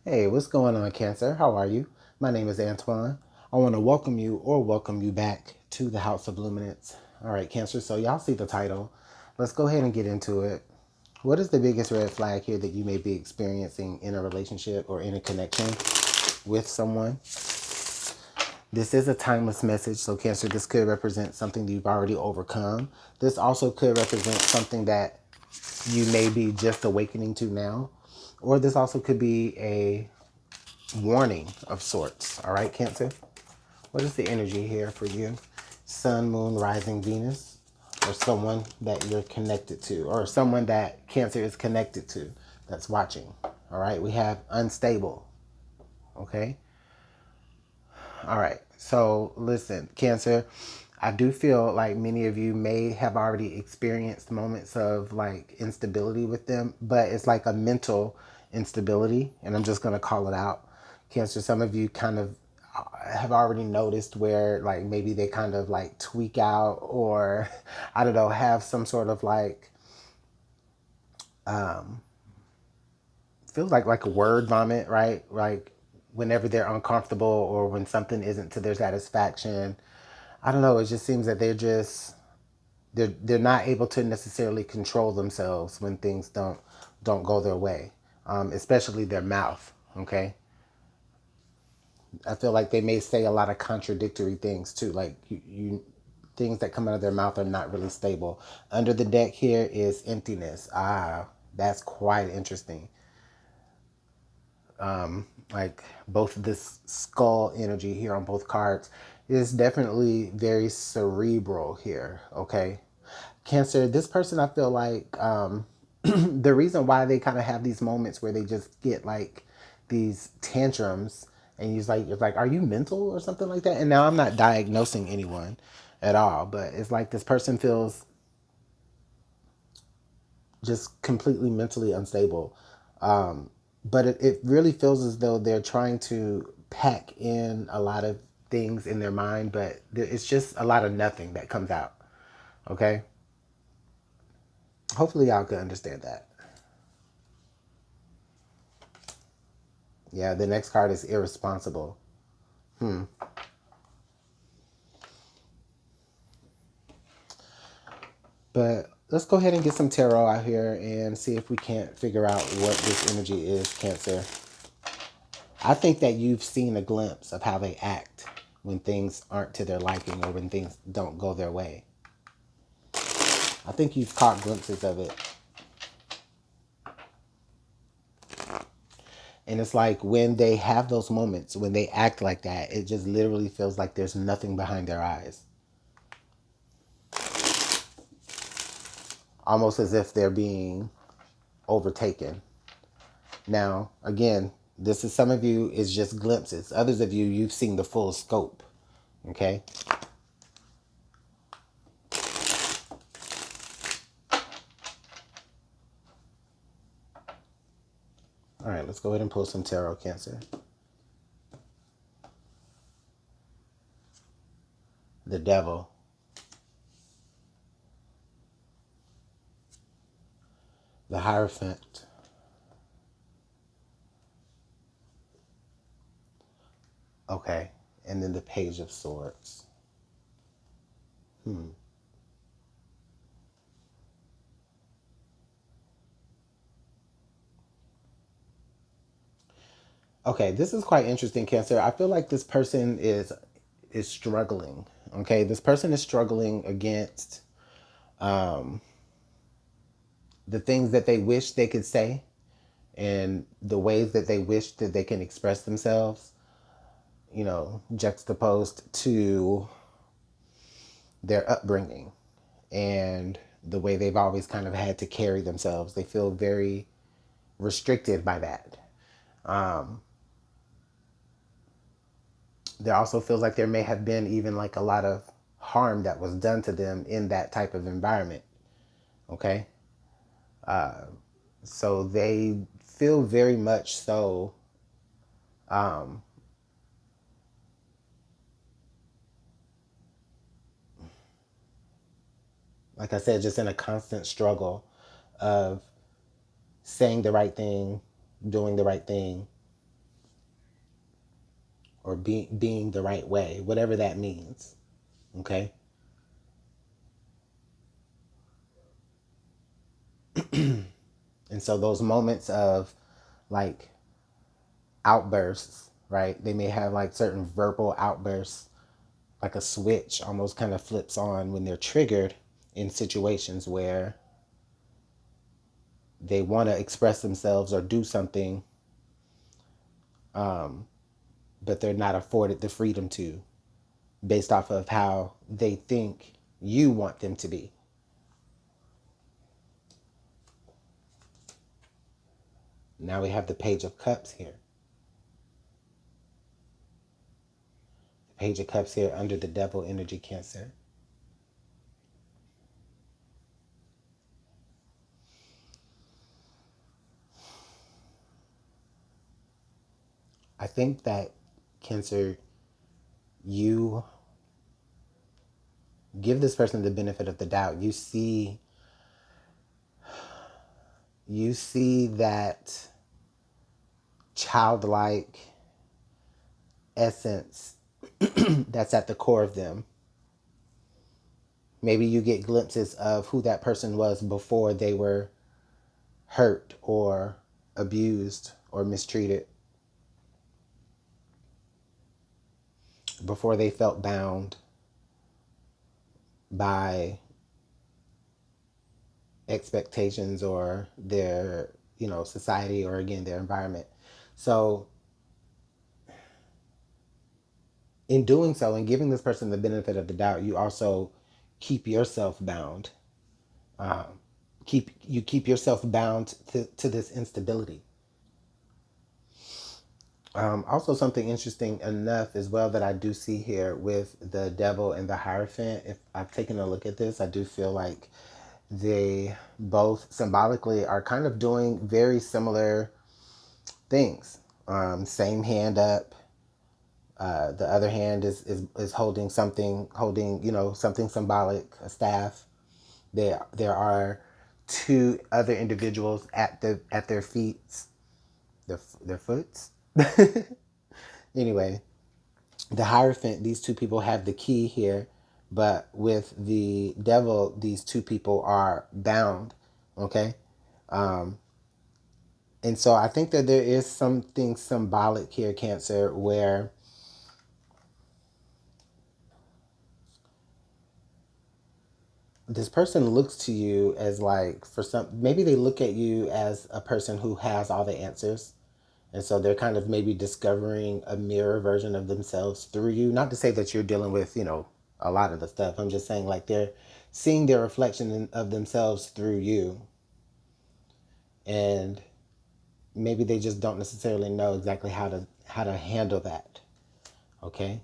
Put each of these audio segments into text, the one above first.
Hey, what's going on, Cancer? How are you? My name is Antoine. I want to welcome you back to the House of Luminance. All right, Cancer, so y'all see the title. Let's go ahead and get into it. What is the biggest red flag here that you may be experiencing in a relationship or in a connection with someone? This is a timeless message, so Cancer, this could represent something that you've already overcome. This also could represent something that you may be just awakening to now, or this also could be a warning of sorts. All right, Cancer? What is the energy here for you? Sun, Moon, Rising, Venus, or someone that you're connected to, or someone that Cancer is connected to that's watching. All right, we have unstable. Okay. All right. So listen, Cancer, I do feel like many of you may have already experienced moments of like instability with them, but it's like a mental instability, and I'm just going to call it out. Cancer, some of you kind of have already noticed where like maybe they kind of like tweak out or I don't know, have some sort of like feels like a word vomit, right? Like whenever they're uncomfortable or when something isn't to their satisfaction. I don't know. It just seems that they're not able to necessarily control themselves when things don't go their way, especially their mouth. Okay, I feel like they may say a lot of contradictory things too. Like you things that come out of their mouth are not really stable. Under the deck here is emptiness. Ah, that's quite interesting. Like both this skull energy here on both cards is definitely very cerebral here. Okay, Cancer, this person, I feel like the reason why they kind of have these moments where they just get like these tantrums, and you're like, are you mental or something like that? And now I'm not diagnosing anyone at all, but it's like this person feels just completely mentally unstable. But it really feels as though they're trying to pack in a lot of things in their mind, but it's just a lot of nothing that comes out. Okay? Hopefully, y'all can understand that. Yeah, the next card is irresponsible. But let's go ahead and get some tarot out here and see if we can't figure out what this energy is, Cancer. I think that you've seen a glimpse of how they act when things aren't to their liking or when things don't go their way. I think you've caught glimpses of it. And it's like when they have those moments, when they act like that, it just literally feels like there's nothing behind their eyes. Almost as if they're being overtaken. Now, again, this is some of you is just glimpses. Others of you, you've seen the full scope. Okay? All right, let's go ahead and pull some tarot, Cancer. The Devil. The Hierophant. Okay. And then the Page of Swords. Okay, this is quite interesting, Cancer. I feel like this person is struggling. Okay, this person is struggling against the things that they wish they could say and the ways that they wish that they can express themselves, juxtaposed to their upbringing and the way they've always kind of had to carry themselves. They feel very restricted by that. There also feels like there may have been even like a lot of harm that was done to them in that type of environment. Okay. So they feel very much so, like I said, just in a constant struggle of saying the right thing, doing the right thing, or being the right way, whatever that means. Okay. And so those moments of like outbursts, right? They may have like certain verbal outbursts, like a switch almost kind of flips on when they're triggered in situations where they want to express themselves or do something, but they're not afforded the freedom to, based off of how they think you want them to be. Now we have the Page of Cups here. The Page of Cups here under the Devil energy, Cancer. I think that, Cancer, you give this person the benefit of the doubt. You see that childlike essence that's at the core of them. Maybe you get glimpses of who that person was before they were hurt or abused or mistreated, before they felt bound by expectations or their, society, or again, their environment. So in doing so and giving this person the benefit of the doubt, you also keep yourself bound. Um, keep yourself bound to this instability. Also, something interesting enough as well that I do see here with the Devil and the Hierophant. If I've taken a look at this, I do feel like they both symbolically are kind of doing very similar things. Same hand up. The other hand is holding something, something symbolic, a staff. There are two other individuals at their feet, their foots. Anyway, the Hierophant, these two people have the key here, but with the Devil, these two people are bound. Okay. Um, and so I think that there is something symbolic here, Cancer, where this person looks to you as like, for some, maybe they look at you as a person who has all the answers. And so they're kind of maybe discovering a mirror version of themselves through you. Not to say that you're dealing with, a lot of the stuff. I'm just saying like they're seeing their reflection of themselves through you. And maybe they just don't necessarily know exactly how to handle that. Okay?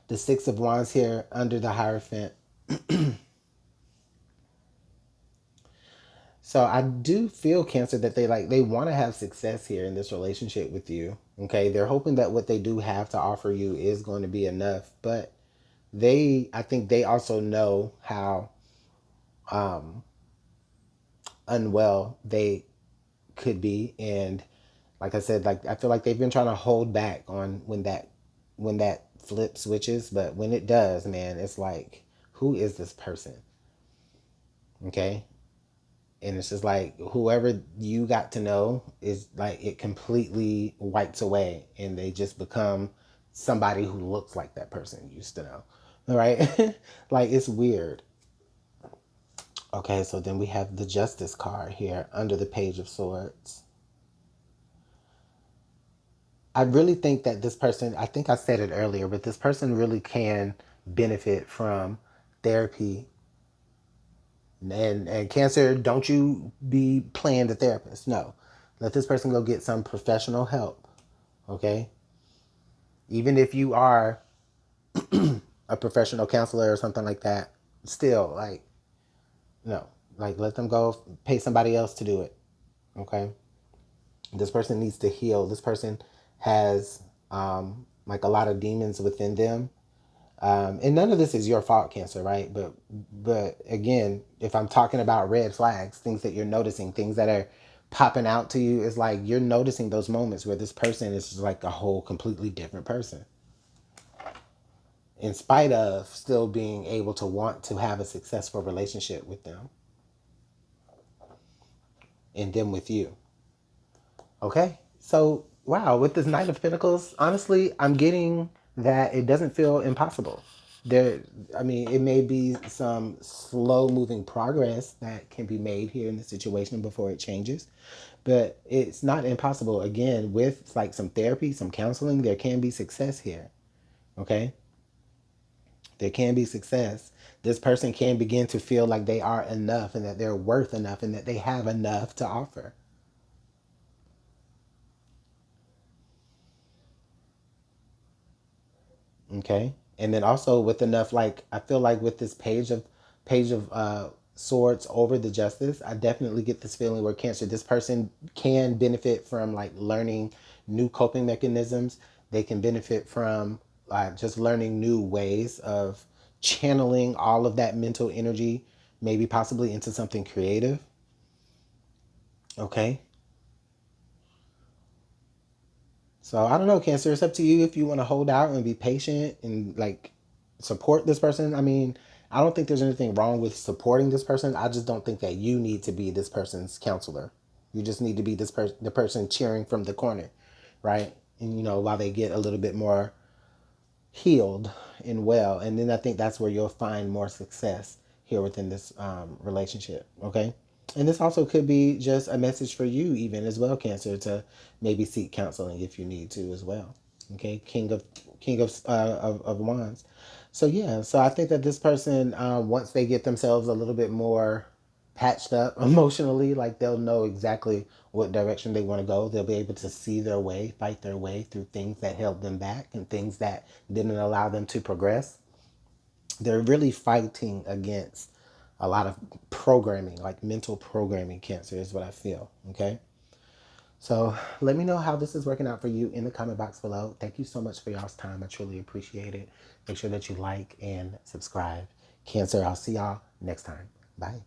The Six of Wands here under the Hierophant. So I do feel, Cancer, that they want to have success here in this relationship with you. Okay, they're hoping that what they do have to offer you is going to be enough, but I think they also know how um, unwell they could be, and like I said, like I feel like they've been trying to hold back on when that flip switches, but when it does, man, it's like, who is this person? Okay, and it's just like whoever you got to know is like it completely wipes away and they just become somebody who looks like that person you used to know. All right. Like it's weird. Okay, so then we have the Justice card here under the Page of Swords. I really think that this person, I think I said it earlier, but this person really can benefit from therapy. And Cancer, don't you be playing the therapist. No. Let this person go get some professional help. Okay? Even if you are a professional counselor or something like that, still, like, no. Like, let them go pay somebody else to do it. Okay? This person needs to heal. This person has, like, a lot of demons within them. And none of this is your fault, Cancer, right? But again, if I'm talking about red flags, things that you're noticing, things that are popping out to you. It's like you're noticing those moments where this person is just like a whole completely different person, in spite of still being able to want to have a successful relationship with them and them with you. Okay? So, wow, with this Knight of Pentacles, honestly, I'm getting that it doesn't feel impossible. There, I mean, it may be some slow moving progress that can be made here in the situation before it changes, but it's not impossible. Again, with like some therapy, some counseling, there can be success here. Okay? There can be success. This person can begin to feel like they are enough and that they're worth enough and that they have enough to offer. Okay. And then also with enough, like I feel like with this page of swords over the justice, I definitely get this feeling where Cancer, this person can benefit from like learning new coping mechanisms. They can benefit from just learning new ways of channeling all of that mental energy, maybe possibly into something creative. Okay. So I don't know, Cancer. It's up to you if you want to hold out and be patient and like support this person. I mean, I don't think there's anything wrong with supporting this person. I just don't think that you need to be this person's counselor. You just need to be the person cheering from the corner, right? And while they get a little bit more healed and well, and then I think that's where you'll find more success here within this relationship. Okay. And this also could be just a message for you, even as well, Cancer, to maybe seek counseling if you need to as well. Okay, King of Wands. So yeah, so I think that this person, once they get themselves a little bit more patched up emotionally, like they'll know exactly what direction they want to go. They'll be able to see their way, fight their way through things that held them back and things that didn't allow them to progress. They're really fighting against a lot of programming, like mental programming. Cancer is what I feel. Okay. So let me know how this is working out for you in the comment box below. Thank you so much for y'all's time. I truly appreciate it. Make sure that you like and subscribe. Cancer, I'll see y'all next time. Bye.